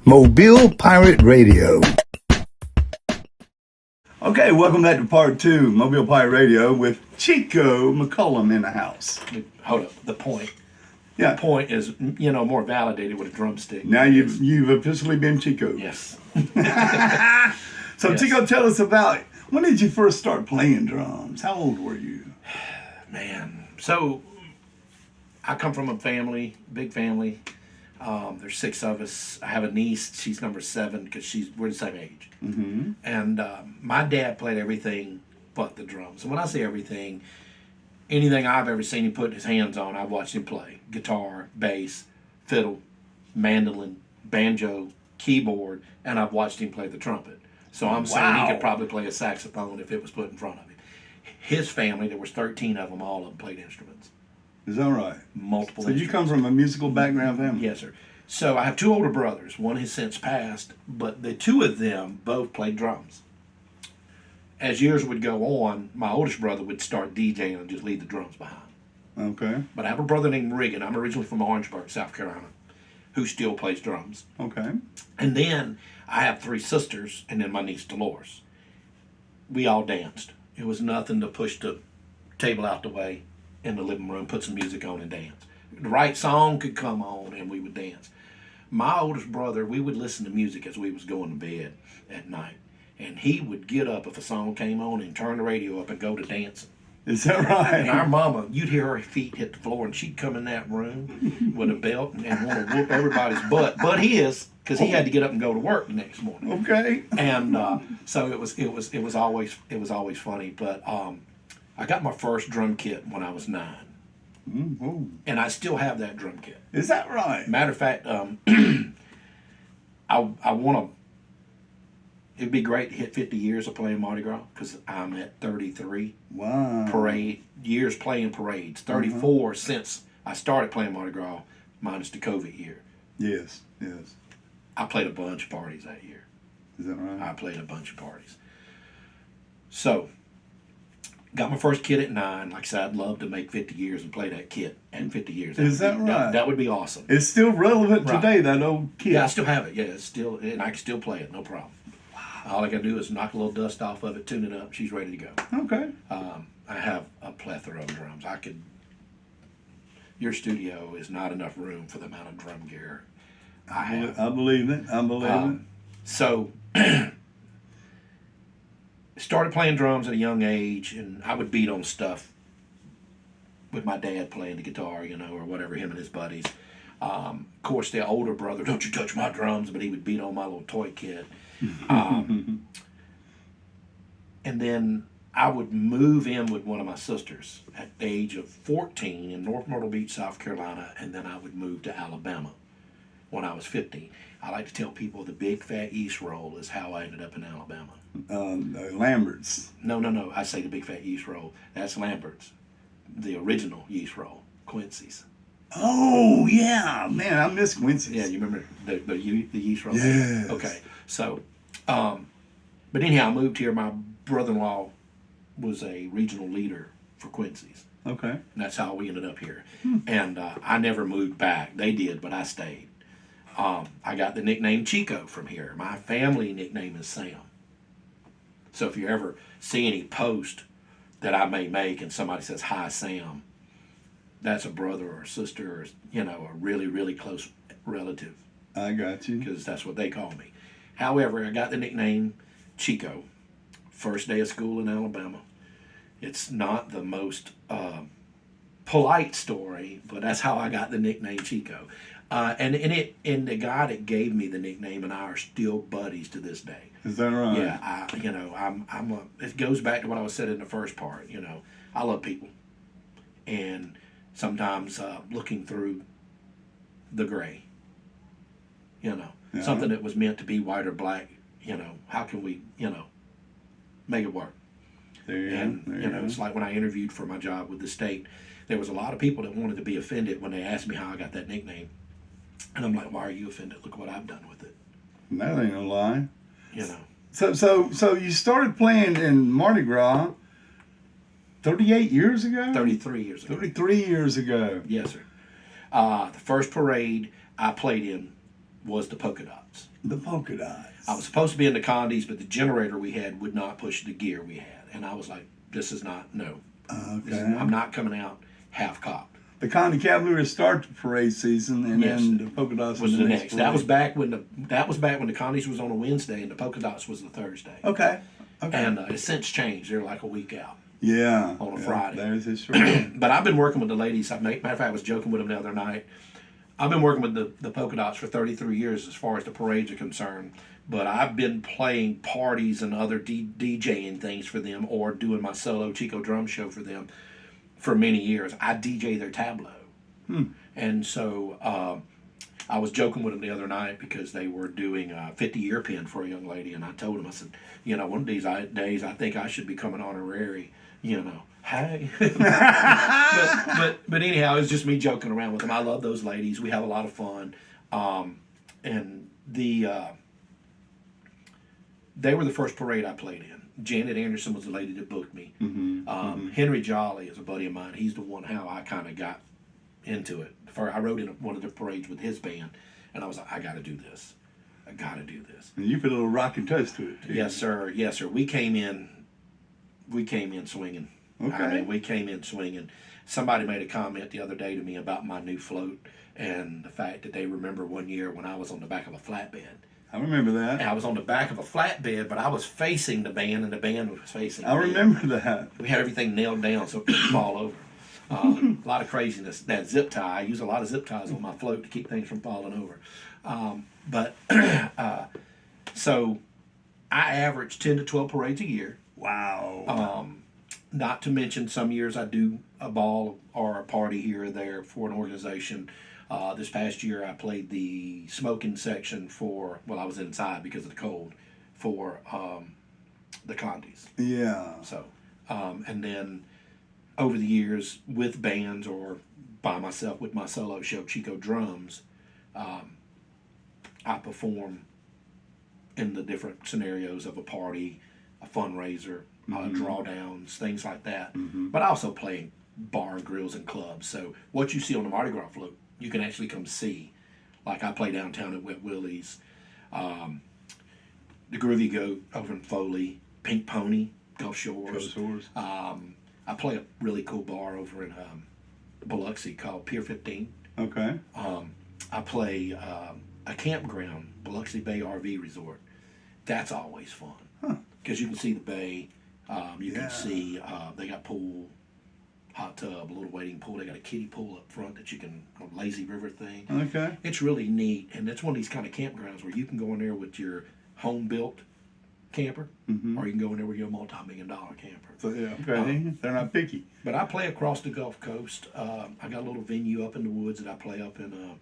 Mobile Pirate Radio. Okay, welcome back to part two, Mobile Pirate Radio, with Chico McCollum in the house. Hold up. The point. Yeah. The point is, more validated with a drumstick. Now you've officially been Chico. Yes. So Yes. Chico, tell us about, when did you first start playing drums? How old were you? Man. So, I come from a family, big family. There's 6 of us. I have a niece. She's number 7 because we're the same age. Mm-hmm. And my dad played everything but the drums. And when I say everything, anything I've ever seen him put his hands on, I've watched him play. Guitar, bass, fiddle, mandolin, banjo, keyboard, and I've watched him play the trumpet. So I'm saying he could probably play a saxophone if it was put in front of him. His family, there was 13 of them, all of them played instruments. Is that right? Multiple So instruments. you come from a musical background family? Yes, sir. So I have 2 older brothers. One has since passed, but the 2 of them both played drums. As years would go on, my oldest brother would start DJing and just leave the drums behind. Okay. But I have a brother named Regan. I'm originally from Orangeburg, South Carolina, who still plays drums. Okay. And then I have 3 sisters, and then my niece Dolores. We all danced. It was nothing to push the table out the way in the living room, put some music on and dance. The right song could come on and we would dance. My oldest brother, we would listen to music as we was going to bed at night. And he would get up if a song came on and turn the radio up and go to dancing. Is that right? And our mama, you'd hear her feet hit the floor and she'd come in that room with a belt and want to whoop everybody's butt. But his, because he had to get up and go to work the next morning. Okay. And so it was always funny. But I got my first drum kit when I was 9. Mm-hmm. And I still have that drum kit. Is that right? Matter of fact, I want to. It'd be great to hit 50 years of playing Mardi Gras because I'm at 33. Wow. Years playing parades. 34 since I started playing Mardi Gras, minus the COVID year. Yes, yes. I played a bunch of parties that year. Is that right? I played a bunch of parties. So, got my first kit at 9. Like I said, I'd love to make 50 years and play that kit at 50 years. Is that right? That would be awesome. It's still relevant Right. today, that old kit. Yeah, I still have it. Yeah, it's still, and I can still play it, no problem. All I got to do is knock a little dust off of it, tune it up, she's ready to go. Okay. I have a plethora of drums. Your studio is not enough room for the amount of drum gear I have. I believe it. I believe it. So, started playing drums at a young age, and I would beat on stuff with my dad playing the guitar, or whatever, him and his buddies. Of course, the older brother, don't you touch my drums, but he would beat on my little toy kit. And then I would move in with one of my sisters at the age of 14 in North Myrtle Beach, South Carolina, and then I would move to Alabama when I was 15. I like to tell people the big fat yeast roll is how I ended up in Alabama. Lambert's. No. I say the big fat yeast roll. That's Lambert's, the original yeast roll, Quincy's. Oh, yeah. Man, I miss Quincy's. Yeah, you remember the yeast roll? Yes. Okay. So, but anyhow, I moved here. My brother-in-law was a regional leader for Quincy's. Okay. And that's how we ended up here. And I never moved back. They did, but I stayed. I got the nickname Chico from here. My family nickname is Sam. So if you ever see any post that I may make and somebody says, "Hi, Sam," that's a brother or a sister or, a really, really close relative. I got you. Because that's what they call me. However, I got the nickname Chico. First day of school in Alabama. It's not the most polite story, but that's how I got the nickname Chico. And the guy that gave me the nickname and I are still buddies to this day. Is that right? Yeah, it goes back to what I was saying in the first part. I love people, and sometimes looking through the gray. Something that was meant to be white or black. How can we, make it work? It's like when I interviewed for my job with the state, there was a lot of people that wanted to be offended when they asked me how I got that nickname. And I'm like, why are you offended? Look what I've done with it. That ain't no lie. You know. So you started playing in Mardi Gras 38 years ago? 33 years ago. 33 years ago. Yes, sir. The first parade I played in was the polka dots. The polka dots. I was supposed to be in the condies, but the generator we had would not push the gear we had. And I was like, this is not, no. Okay. I'm not coming out half cocked. The County Cavaliers start the parade season, and Yes. then the polka dots Was the next. parade. That was back when the condies was on a Wednesday and the polka dots was the Thursday. Okay. Okay. And it's since changed. They're like a week out. Yeah. On a Friday. There's history. But I've been working with the ladies. Matter of fact, I was joking with them the other night. I've been working with the polka dots for 33 years as far as the parades are concerned. But I've been playing parties and other DJing things for them, or doing my solo Chico drum show for them for many years. I DJ their tableau. And so I was joking with them the other night because they were doing a 50-year pin for a young lady. And I told them, I said, you know, one of these days I think I should become an honorary, you know. Hey. but anyhow, it's just me joking around with them. I love those ladies. We have a lot of fun. And they were the first parade I played in. Janet Anderson was the lady that booked me. Henry Jolly is a buddy of mine. He's the one how I kind of got into it. I rode in one of the parades with his band, and I was like, I got to do this. I got to do this. And you put a little rock and touch to it, too. Yes, sir. Yes, sir. We came in swinging. Okay. I mean, we came in swinging. Somebody made a comment the other day to me about my new float and the fact that they remember one year when I was on the back of a flatbed. I remember that. And I was on the back of a flatbed, but I was facing the band, and the band was facing me. I remember that. We had everything nailed down so it couldn't fall over. A lot of craziness. That zip tie, I use a lot of zip ties on my float to keep things from falling over. So I average 10 to 12 parades a year. Wow. Not to mention some years I do a ball or a party here or there for an organization. This past year I played the smoking section I was inside because of the cold, for the condies. Yeah. So, and then over the years with bands or by myself with my solo show, Chico Drums, I perform in the different scenarios of a party, a fundraiser, drawdowns, things like that. But I also play in bar and grills and clubs. So what you see on the Mardi Gras float, you can actually come see. Like I play downtown at Wet Willie's, the Groovy Goat over in Foley, Pink Pony, Gulf Shores. I play a really cool bar over in Biloxi called Pier 15. Okay. I play a campground, Biloxi Bay RV Resort. That's always fun because you can see the bay. You can see they got pool, hot tub, a little waiting pool. They got a kiddie pool up front that you can, a lazy river thing. Okay. It's really neat, and it's one of these kind of campgrounds where you can go in there with your home built camper, or you can go in there with your multi-million-dollar camper. So, yeah, okay. They're not picky. But I play across the Gulf Coast. I got a little venue up in the woods that I play up in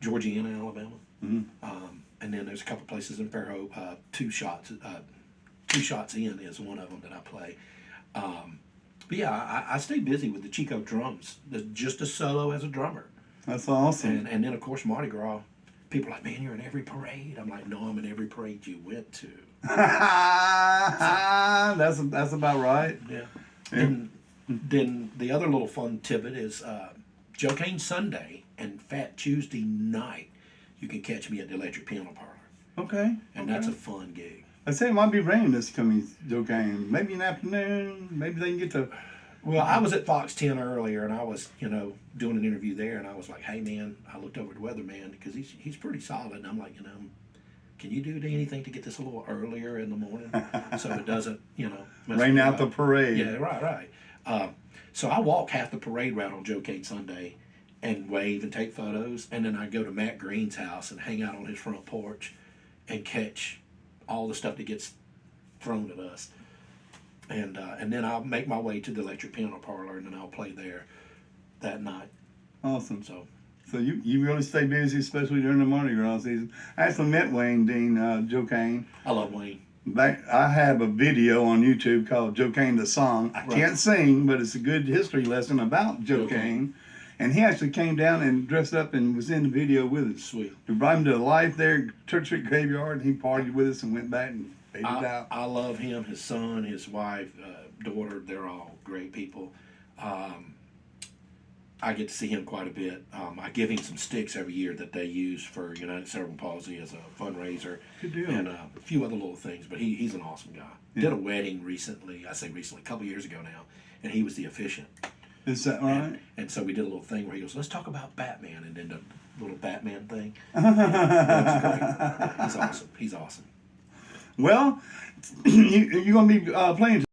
Georgiana, Alabama. And then there's a couple places in Fairhope. Two shots in is one of them that I play. But yeah, I stay busy with the Chico drums, just a solo as a drummer. That's awesome. And then of course Mardi Gras. People are like, man, you're in every parade. I'm like, no, I'm in every parade you went to. That's about right. Yeah. And then the other little fun tidbit is Joe Kane Sunday and Fat Tuesday night. You can catch me at the Electric Piano Parlor. Okay. And that's a fun gig. I say it might be raining this coming, Joe Kane. Maybe in the afternoon. Maybe they can get to. Well, I was at Fox 10 earlier, and I was, doing an interview there, and I was like, hey, man, I looked over at the weatherman because he's pretty solid. And I'm like, can you do anything to get this a little earlier in the morning so it doesn't, rain out the parade. Yeah, right. So I walk half the parade route on Joe Kane Sunday and wave and take photos, and then I go to Matt Green's house and hang out on his front porch and catch all the stuff that gets thrown at us. And then I'll make my way to the Electric Piano Parlor, and then I'll play there that night. Awesome. So you really stay busy, especially during the Mardi Gras season. I actually met Wayne Dean, Joe Kane. I love Wayne. I have a video on YouTube called Joe Kane the Song. I can't sing, but it's a good history lesson about Joe Kane. And he actually came down and dressed up and was in the video with us. Sweet. We brought him to life there at Church Street Graveyard, and he partied with us and went back and faded out. I love him, his son, his wife, daughter. They're all great people. I get to see him quite a bit. I give him some sticks every year that they use for United Cerebral Palsy as a fundraiser. Good deal. And a few other little things, but he's an awesome guy. Yeah. Did a wedding recently, I say recently, a couple years ago now, and he was the officiant. Is that right? And so we did a little thing where he goes, let's talk about Batman, and then the little Batman thing. That's great. He's awesome. He's awesome. Well, you're going to be playing